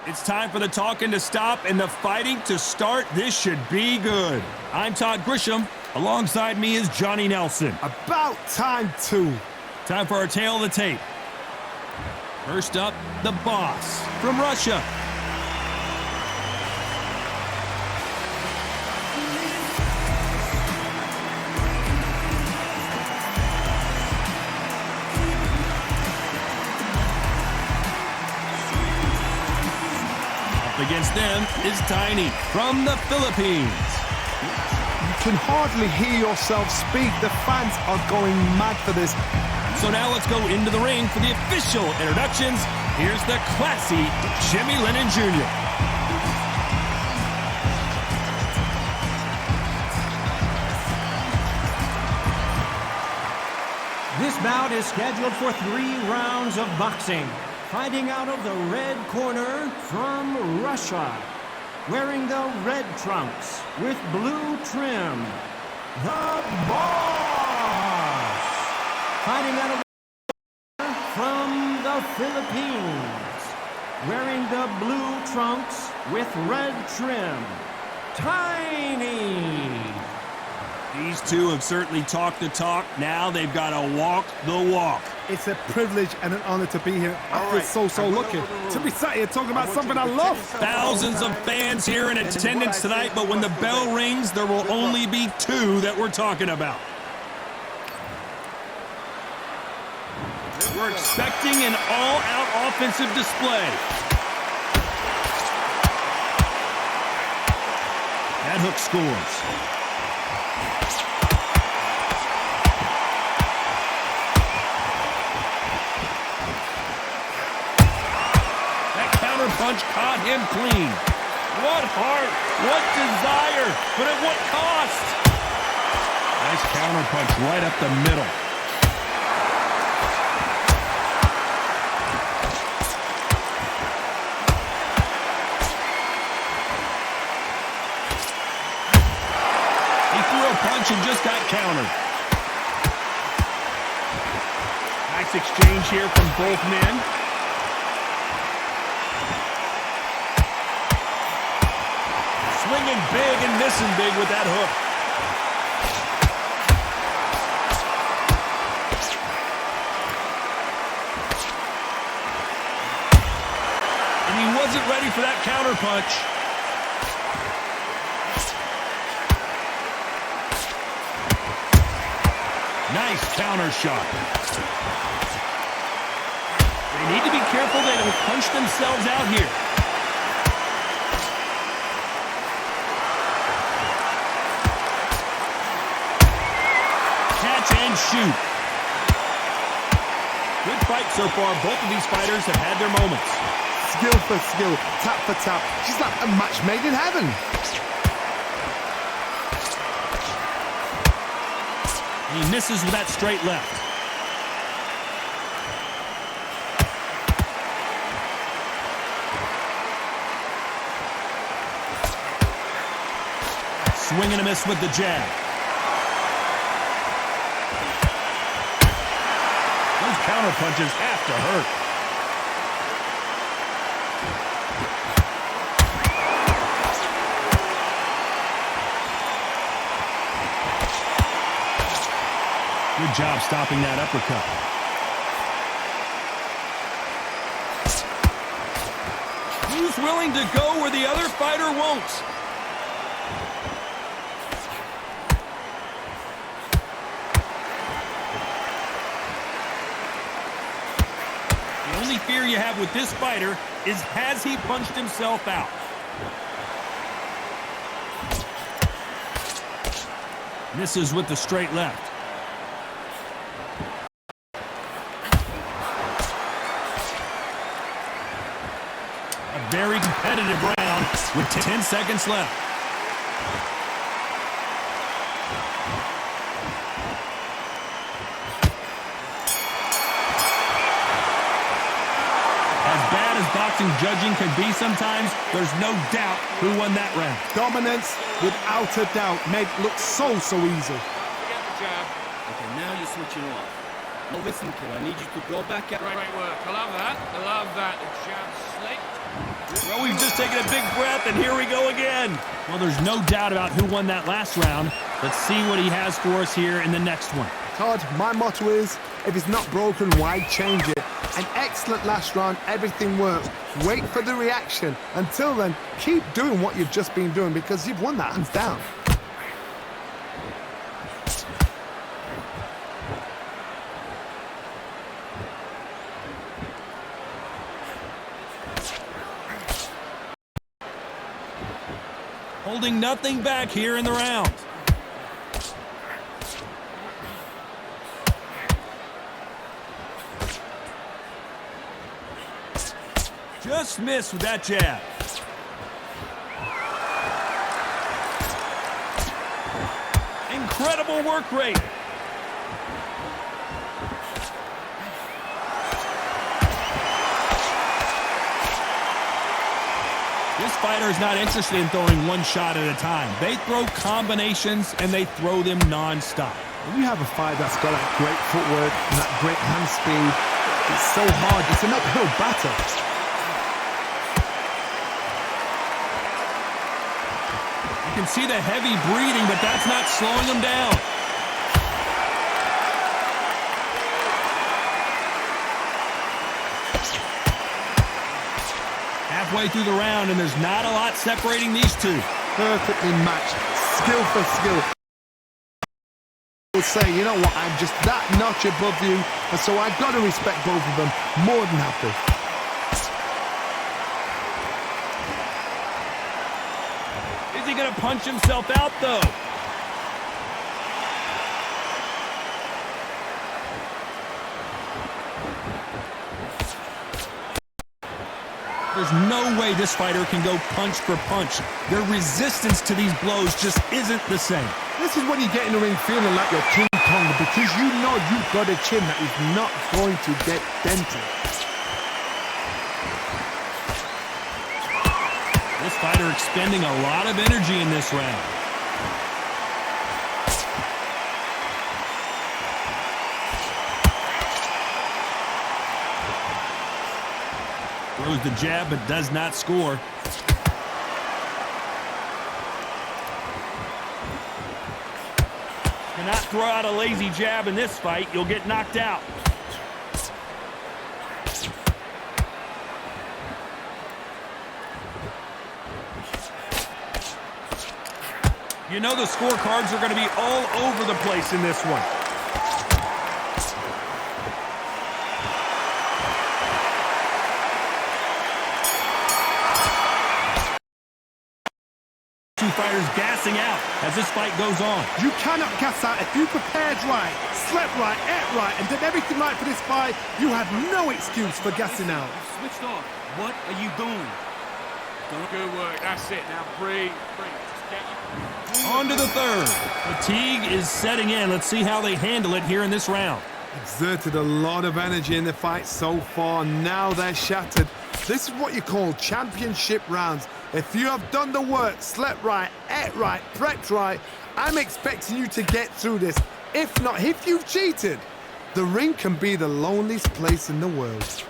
It's time for the talking to stop and the fighting to start. This should be good. I'm Todd Grisham. Alongside me is Johnny Nelson. About time, too. Time for our tale of the tape. First up, the boss from Russia. Against them is Tiny from the Philippines. You can hardly hear yourself speak. The fans are going mad for this. So now let's go into the ring for the official introductions. Here's the classy Jimmy Lennon Jr. This bout is scheduled for 3 rounds of boxing. Fighting out of the red corner from Russia, wearing the red trunks with blue trim, the boss. Fighting out of the corner from the Philippines, wearing the blue trunks with red trim, Tiny. These two have certainly talked the talk. Now they've got to walk the walk. It's a privilege and an honor to be here. I feel so lucky to be sat here talking about something I love. Thousands of fans here in attendance tonight, but when the bell rings, there will only be 2 that we're talking about. We're expecting an all-out offensive display. That hook scores. Punch caught him clean. What heart, what desire, but at what cost? Nice counter punch right up the middle. He threw a punch and just got countered. Nice exchange here from both men. Swinging big and missing big with that hook. And he wasn't ready for that counter punch. Nice counter shot. They need to be careful they don't punch themselves out here. And shoot. Good fight so far. Both of these fighters have had their moments. Skill for skill, tap for tap. She's like a match made in heaven. He misses with that straight left. Swing and a miss with the jab. Counter punches have to hurt. Good job stopping that uppercut. Who's willing to go where the other fighter won't? The only fear you have with this fighter is, has he punched himself out? Misses with the straight left. A very competitive round with 10 seconds left. Boxing judging can be sometimes, there's no doubt who won that round. Dominance, without a doubt, made look so easy. Don't forget the jab. Okay, now you're switching off. Now listen, kid, I need you to go back out. Great work. I love that. I love that. The jab slick. Throw taking a big breath, and here we go again. Well, there's no doubt about who won that last round. Let's see what he has for us here in the next one. Todd, my motto is, if it's not broken, why change it? An excellent last round, everything worked. Wait for the reaction. Until then, keep doing what you've just been doing because you've won that hands down. Holding nothing back here in the round. Just missed with that jab. Incredible work rate. This fighter is not interested in throwing one shot at a time. They throw combinations, and they throw them non-stop. When you have a fight that's got that great footwork and that great hand speed, it's so hard. It's an uphill battle. You can see the heavy breathing, but that's not slowing him down. Halfway through the round, and there's not a lot separating these two. Perfectly matched, skill for skill. Will say, you know what, I'm just that notch above you, and so I've got to respect both of them more than happy. Is he going to punch himself out, though? There's no way this fighter can go punch for punch. Their resistance to these blows just isn't the same. This is when you get in the ring feeling like you're King Kong because you know you've got a chin that is not going to get dented. This fighter expending a lot of energy in this round. Throws the jab but does not score. Cannot throw out a lazy jab in this fight. You'll get knocked out. You know the scorecards are going to be all over the place in this one. Two fighters gassing out as this fight goes on. You cannot gas out if you prepared right, slept right, ate right, and did everything right for this fight. You have no excuse for gassing out. Switched off. What are you doing? Good work. That's it. Now breathe. On to the third. Fatigue is setting in. Let's see how they handle it here in this round. Exerted a lot of energy in the fight so far. Now they're shattered. This is what you call championship rounds. If you have done the work, slept right, ate right, prepped right, I'm expecting you to get through this. If not, if you've cheated, the ring can be the loneliest place in the world.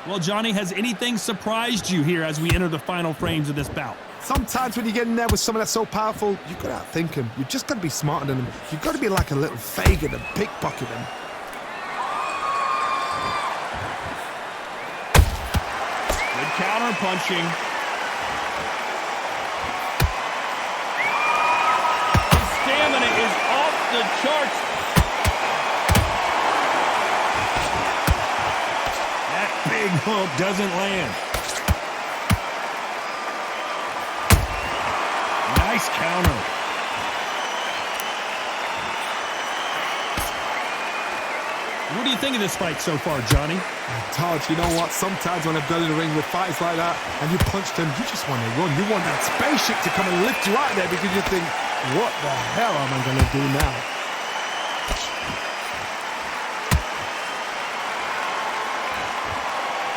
Well, Johnny, has anything surprised you here as we enter the final frames of this bout? Sometimes when you get in there with someone that's so powerful, you've got to outthink him. You've just got to be smarter than him. You've got to be like a little Fagin and pickpocket him. Good counter punching. His stamina is off the charts. That big hook doesn't land. Nice counter. What do you think of this fight so far, Johnny? Todd, you know what? Sometimes when I've got in the ring with fighters like that and you punch them, you just want to run. You want that spaceship to come and lift you out there because you think, what the hell am I going to do now?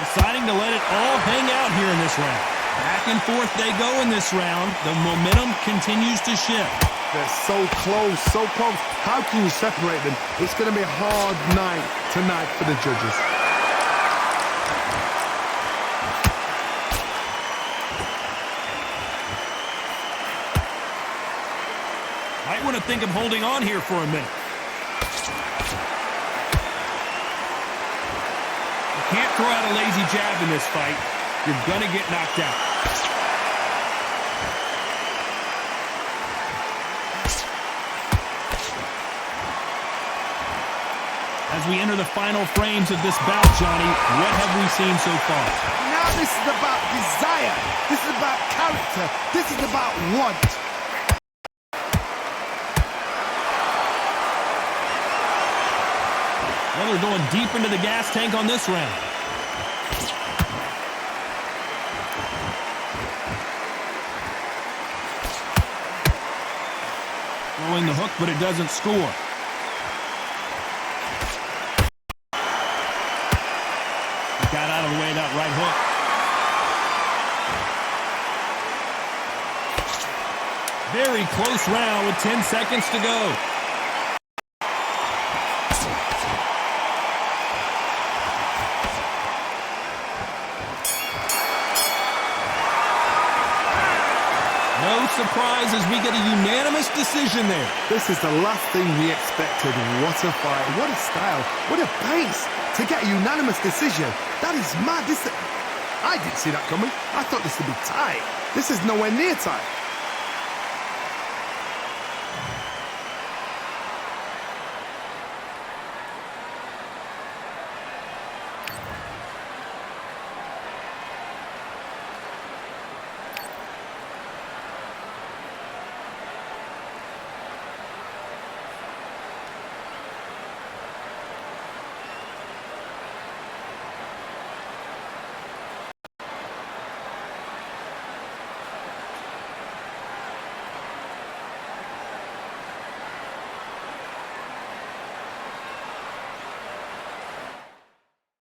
Deciding to let it all hang out here in this round. Back and forth they go in this round. The momentum continues to shift. They're so close, so close. How can you separate them? It's going to be a hard night tonight for the judges. think of holding on here for a minute. You can't throw out a lazy jab in this fight. You're going to get knocked out. As we enter the final frames of this bout, Johnny, what have we seen so far? Now this is about desire. This is about character. This is about want. Well, they're going deep into the gas tank on this round. Throwing the hook, but it doesn't score. Got out of the way of that right hook. Very close round with 10 seconds to go. No surprise as we get a unanimous decision there. This is the last thing we expected. What a fight, what a style, what a pace. To get a unanimous decision, that is mad. I didn't see that coming. I thought this would be tight. This is nowhere near tight.